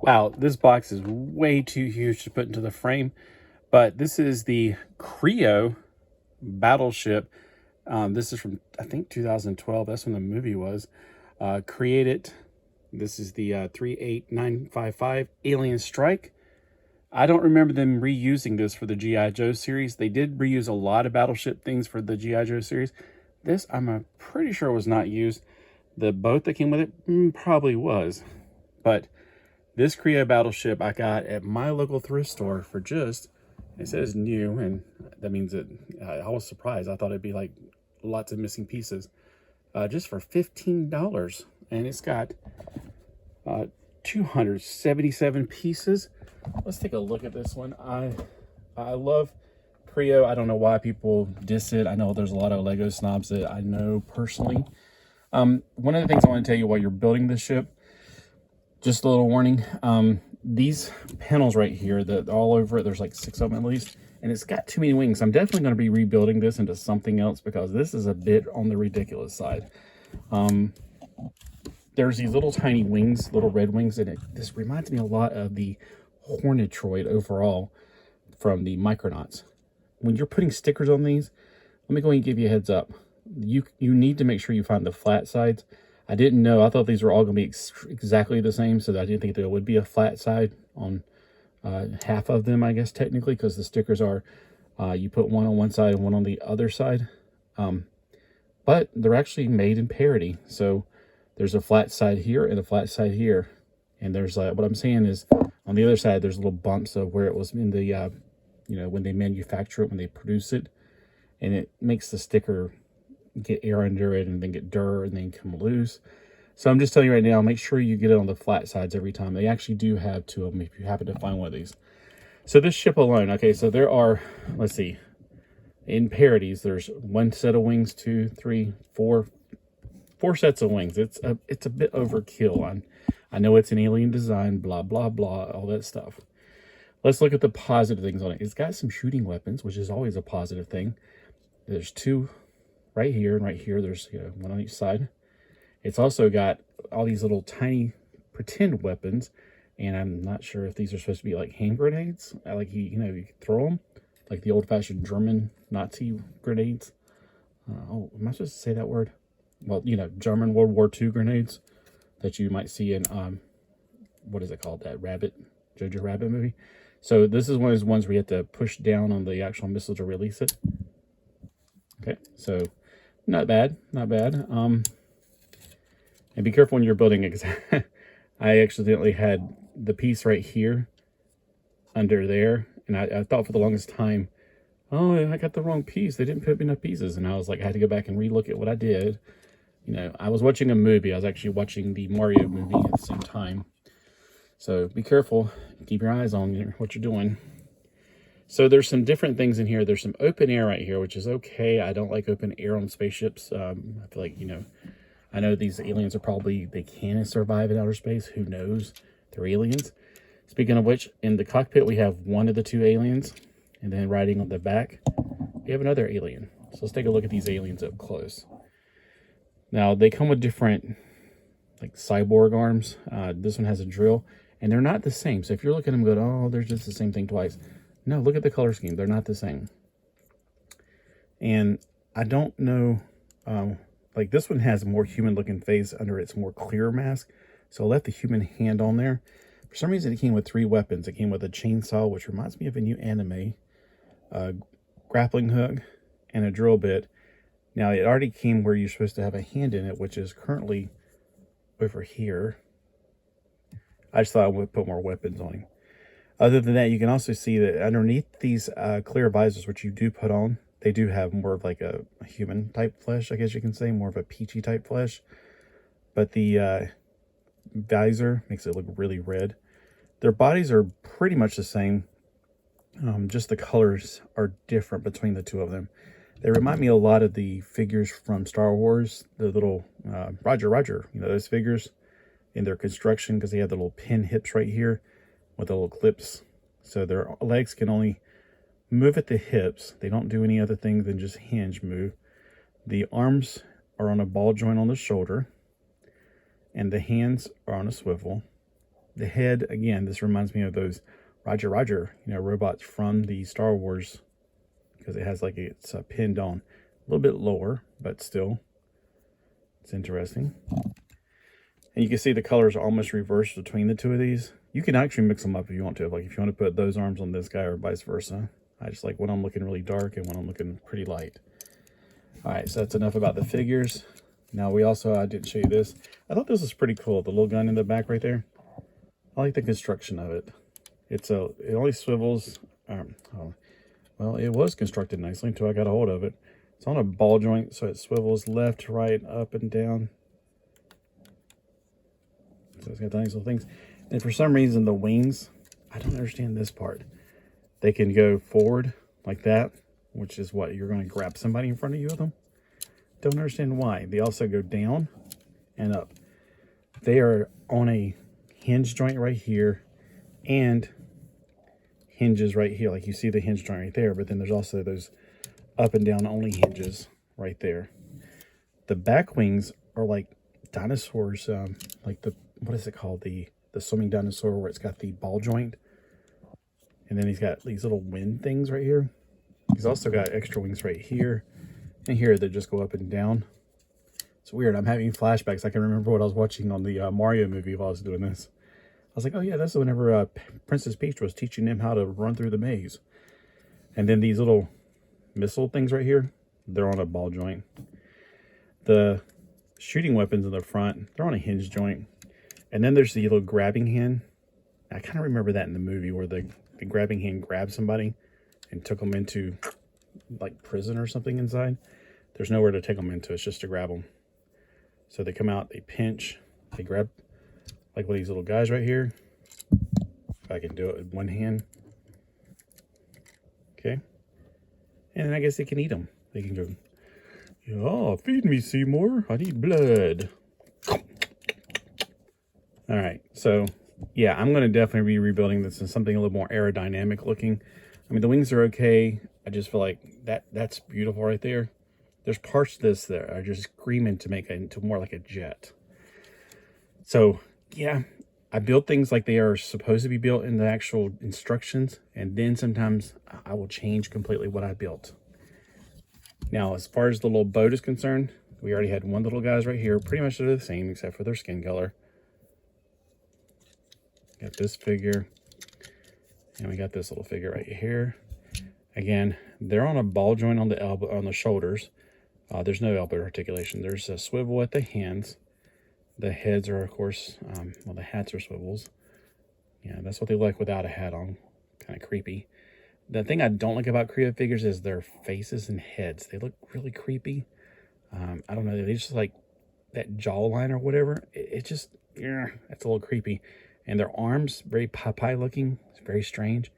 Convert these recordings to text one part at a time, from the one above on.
Wow, this box is way too huge to put into the frame, but this is the Kre-O Battleship. This is from, I think, 2012. That's when the movie was. Created. This is the 38955 Alien Strike. I don't remember them reusing this for the G.I. Joe series. They did reuse a lot of Battleship things for the G.I. Joe series. This, I'm pretty sure, was not used. The boat that came with it probably was. But this Kre-O Battleship I got at my local thrift store for just, it says new, and that means that I was surprised. I thought it'd be like lots of missing pieces. Just for $15. And it's got 277 pieces. Let's take a look at this one. I love Kre-O. I don't know why people diss it. I know there's a lot of Lego snobs that I know personally. One of the things I want to tell you while you're building this ship, just a little warning, these panels right here, that all over it, there's like 6 of them at least, and it's got too many wings. I'm definitely going to be rebuilding this into something else because this is a bit on the ridiculous side. There's these little tiny wings, little red wings, and this reminds me a lot of the Hornetroid overall from the Micronauts. When you're putting stickers on these, let me go ahead and give you a heads up. You need to make sure you find the flat sides. I didn't know. I thought these were all going to be exactly the same, so I didn't think there would be a flat side on half of them, I guess, technically, because the stickers are, you put one on one side and one on the other side. But they're actually made in parity. So there's a flat side here and a flat side here. And there's, what I'm saying is, on the other side, there's little bumps of where it was in the, you know, when they manufacture it, when they produce it. And it makes the sticker get air under it and then get dirt and then come loose. So I'm just telling you right now, make sure you get it on the flat sides every time. They actually do have 2 of them if you happen to find one of these. So this ship alone, okay, so there are, let's see, in parities, there's 1 set of wings, 2, 3, 4 sets of wings. It's a bit overkill. I know it's an alien design, blah, blah, blah, all that stuff. Let's look at the positive things on it. It's got some shooting weapons, which is always a positive thing. There's 2 right here and right here. There's, you know, 1 on each side. It's also got all these little tiny pretend weapons, and I'm not sure if these are supposed to be like hand grenades. Like you know, you throw them like the old-fashioned German Nazi grenades. Oh, am I supposed to say that word? Well, you know, German World War II grenades that you might see in what is it called? That Jojo Rabbit movie. So this is one of those ones where you have to push down on the actual missile to release it. Okay, so not bad, not bad. And be careful when you're building it, because I accidentally had the piece right here under there, and I thought for the longest time, oh, I got the wrong piece. They didn't put enough pieces, and I was like, I had to go back and relook at what I did. You know, I was watching a movie. I was actually watching the Mario movie at the same time. So be careful. Keep your eyes on what you're doing. So there's some different things in here. There's some open air right here, which is okay. I don't like open air on spaceships. I feel like, you know, I know these aliens are probably, they can survive in outer space. Who knows? They're aliens. Speaking of which, in the cockpit, we have 1 of the 2 aliens. And then riding on the back, we have another alien. So let's take a look at these aliens up close. Now, they come with different, like, cyborg arms. This one has a drill. And they're not the same. So if you're looking at them going, oh, they're just the same thing twice. No, look at the color scheme. They're not the same. And I don't know, like this one has a more human-looking face under its more clear mask. So I left the human hand on there. For some reason, it came with 3 weapons. It came with a chainsaw, which reminds me of a new anime, a grappling hook, and a drill bit. Now, it already came where you're supposed to have a hand in it, which is currently over here. I just thought I would put more weapons on him. Other than that, you can also see that underneath these clear visors, which you do put on, they do have more of like a human type flesh, I guess you can say, more of a peachy type flesh. But the visor makes it look really red. Their bodies are pretty much the same. Just the colors are different between the 2 of them. They remind me a lot of the figures from Star Wars, the little Roger, you know, those figures in their construction, because they have the little pin hips right here with the little clips. So their legs can only move at the hips. They don't do any other thing than just hinge move. The arms are on a ball joint on the shoulder, and the hands are on a swivel. The head, again, this reminds me of those Roger, robots from the Star Wars, because it has like it's pinned on a little bit lower, but still, it's interesting. And you can see the colors are almost reversed between the two of these. You can actually mix them up if you want to. Like if you want to put those arms on this guy or vice versa. I just like when I'm looking really dark and when I'm looking pretty light. All right, so that's enough about the figures. Now we also, I didn't show you this. I thought this was pretty cool. The little gun in the back right there. I like the construction of it. It only swivels. Well, it was constructed nicely until I got a hold of it. It's on a ball joint, so it swivels left, right, up, and down. So it's got nice little things. And for some reason, the wings, I don't understand this part. They can go forward like that, which is what you're going to grab somebody in front of you with them. Don't understand why. They also go down and up. They are on a hinge joint right here and hinges right here. Like you see the hinge joint right there, but then there's also those up and down only hinges right there. The back wings are like dinosaurs, like what is it called? The swimming dinosaur where it's got the ball joint. And then he's got these little wind things right here. He's also got extra wings right here and here that just go up and down. It's weird. I'm having flashbacks. I can remember what I was watching on the Mario movie while I was doing this. I was like, oh yeah, that's whenever Princess Peach was teaching them how to run through the maze. And then these little missile things right here, they're on a ball joint. The shooting weapons in the front, they're on a hinge joint. And then there's the little grabbing hand. I kind of remember that in the movie where the grabbing hand grabbed somebody and took them into like prison or something inside. There's nowhere to take them into. It's just to grab them. So they come out, they pinch, they grab like one of these little guys right here. If I can do it with one hand. Okay. And then I guess they can eat them. They can go, oh, feed me, Seymour. I need blood. All right. So, yeah, I'm going to definitely be rebuilding this in something a little more aerodynamic looking. I mean, the wings are okay. I just feel like that's beautiful right there. There's parts of this that are just screaming to make it into more like a jet. So, yeah, I build things like they are supposed to be built in the actual instructions. And then sometimes I will change completely what I built. Now, as far as the little boat is concerned, we already had one little guys right here. Pretty much they're the same except for their skin color. Got this figure. And we got this little figure right here. Again, they're on a ball joint on the elbow, on the shoulders. There's no elbow articulation. There's a swivel at the hands. The heads are, of course, well, the hats are swivels. Yeah, that's what they look like without a hat on. Kind of creepy. The thing I don't like about Kre-O figures is their faces and heads. They look really creepy. I don't know. They just like that jawline or whatever. It just, yeah, that's a little creepy. And their arms, very Popeye looking. It's very strange.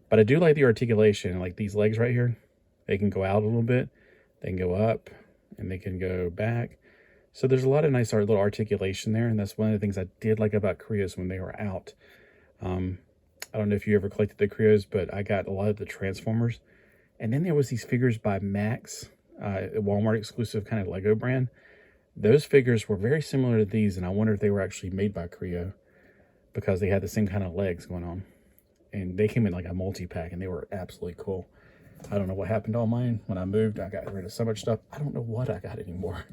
But I do like the articulation. Like these legs right here, they can go out a little bit. They can go up and they can go back. So there's a lot of nice little articulation there. And that's one of the things I did like about Kre-Os when they were out. I don't know if you ever collected the Kre-Os, but I got a lot of the Transformers. And then there was these figures by Max, a Walmart exclusive kind of Lego brand. Those figures were very similar to these. And I wonder if they were actually made by Kre-O, because they had the same kind of legs going on. And they came in like a multi-pack and they were absolutely cool. I don't know what happened to all mine. When I moved, I got rid of so much stuff. I don't know what I got anymore.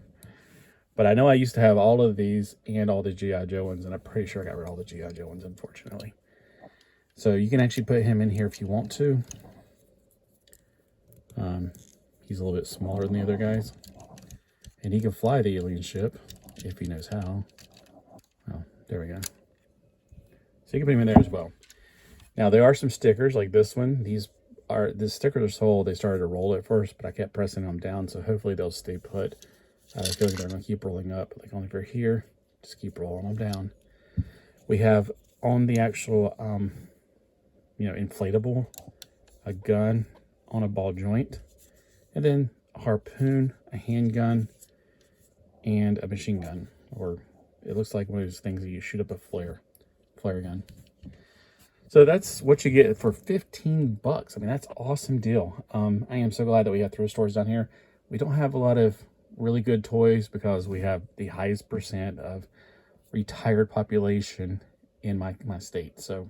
But I know I used to have all of these and all the G.I. Joe ones, and I'm pretty sure I got rid of all the G.I. Joe ones, unfortunately. So you can actually put him in here if you want to. He's a little bit smaller than the other guys. And he can fly the alien ship if he knows how. Oh, there we go. So you can put him in there as well. Now, there are some stickers like this one. This stickers are sold. They started to roll at first, but I kept pressing them down, so hopefully they'll stay put. I feel like they're going to keep rolling up, like only for here. Just keep rolling them down. We have on the actual, inflatable, a gun on a ball joint, and then a harpoon, a handgun, and a machine gun, or it looks like one of those things that you shoot up a flare gun. So that's what you get for 15 bucks. I mean, that's an awesome deal. I am so glad that we have thrift stores down here. We don't have a lot of really good toys because we have the highest percent of retired population in my state. So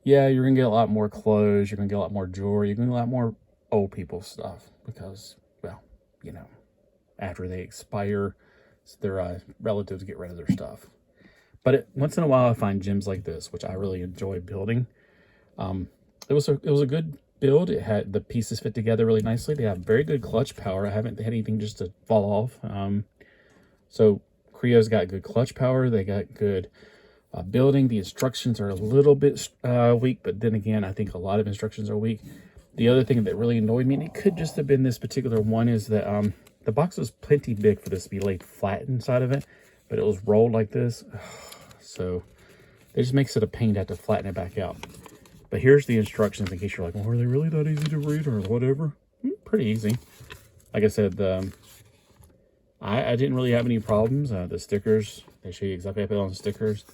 yeah, you're gonna get a lot more clothes, you're gonna get a lot more jewelry, you're gonna get a lot more old people stuff because, well, you know, after they expire, their relatives get rid of their stuff. But once in a while I find gems like this, which I really enjoy building. It was a good build. It had the pieces fit together really nicely. They have very good clutch power. I haven't had anything just to fall off. So Kre-O's got good clutch power. They got good building. The instructions are a little bit weak, but then again, I think a lot of instructions are weak. The other thing that really annoyed me, and it could just have been this particular one, is that the box was plenty big for this to be laid flat inside of it, but it was rolled like this. So it just makes it a pain to have to flatten it back out. But here's the instructions in case you're like, well, are they really that easy to read or whatever? Pretty easy. Like I said, I didn't really have any problems. The stickers, they show you exactly how to put on the stickers.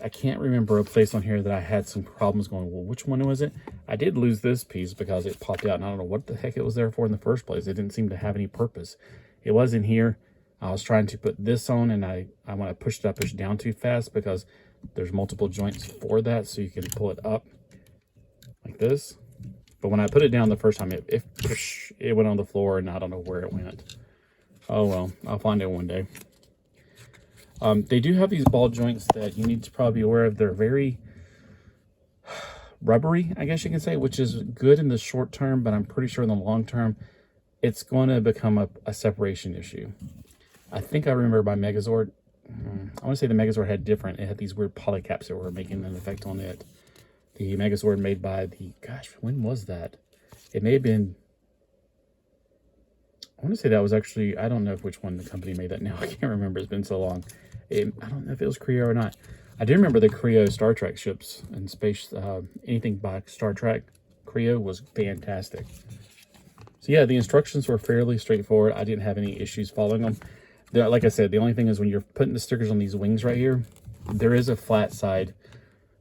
I can't remember a place on here that I had some problems going, well, which one was it? I did lose this piece because it popped out, and I don't know what the heck it was there for in the first place. It didn't seem to have any purpose. It was in here. I was trying to put this on, and when I pushed it, I pushed down too fast because there's multiple joints for that, so you can pull it up like this. But when I put it down the first time, it went on the floor, and I don't know where it went. Oh well, I'll find it one day. They do have these ball joints that you need to probably be aware of. They're very rubbery, I guess you can say, which is good in the short term, but I'm pretty sure in the long term, it's going to become a separation issue. I think I remember my Megazord. I want to say the Megazord had different. It had these weird polycaps that were making an effect on it. The Megazord made by gosh, when was that? It may have been, I want to say that was actually, I don't know which one the company made that now. I can't remember. It's been so long. I don't know if it was Kre-O or not. I do remember the Kre-O Star Trek ships and space, anything by Star Trek. Kre-O was fantastic. So yeah, the instructions were fairly straightforward. I didn't have any issues following them. Like I said, the only thing is when you're putting the stickers on these wings right here, there is a flat side,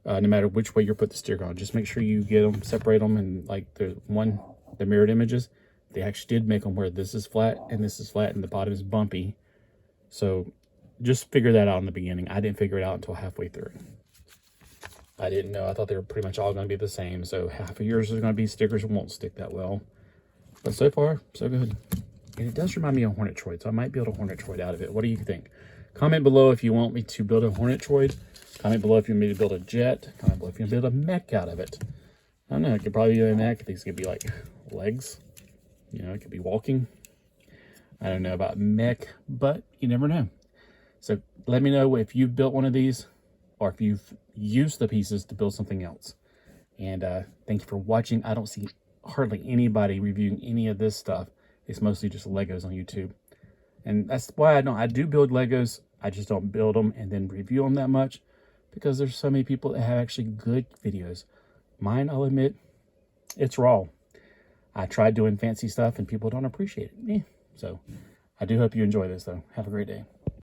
no matter which way you're putting the sticker on. Just make sure you get them, separate them, and like the mirrored images, they actually did make them where this is flat and this is flat and the bottom is bumpy. So just figure that out in the beginning. I didn't figure it out until halfway through. I didn't know. I thought they were pretty much all going to be the same. So half of yours is going to be stickers that won't stick that well. But so far, so good. And it does remind me of Hornet Troid, so I might build a Hornet Troid out of it. What do you think? Comment below if you want me to build a Hornet Troid. Comment below if you want me to build a jet. Comment below if you want to build a mech out of it. I don't know. It could probably be a mech. These could be like legs. You know, it could be walking. I don't know about mech, but you never know. So let me know if you've built one of these or if you've used the pieces to build something else. And thank you for watching. I don't see hardly anybody reviewing any of this stuff. It's mostly just Legos on YouTube. And that's why I do build Legos. I just don't build them and then review them that much because there's so many people that have actually good videos. Mine, I'll admit, it's raw. I tried doing fancy stuff and people don't appreciate it. So I do hope you enjoy this though. Have a great day.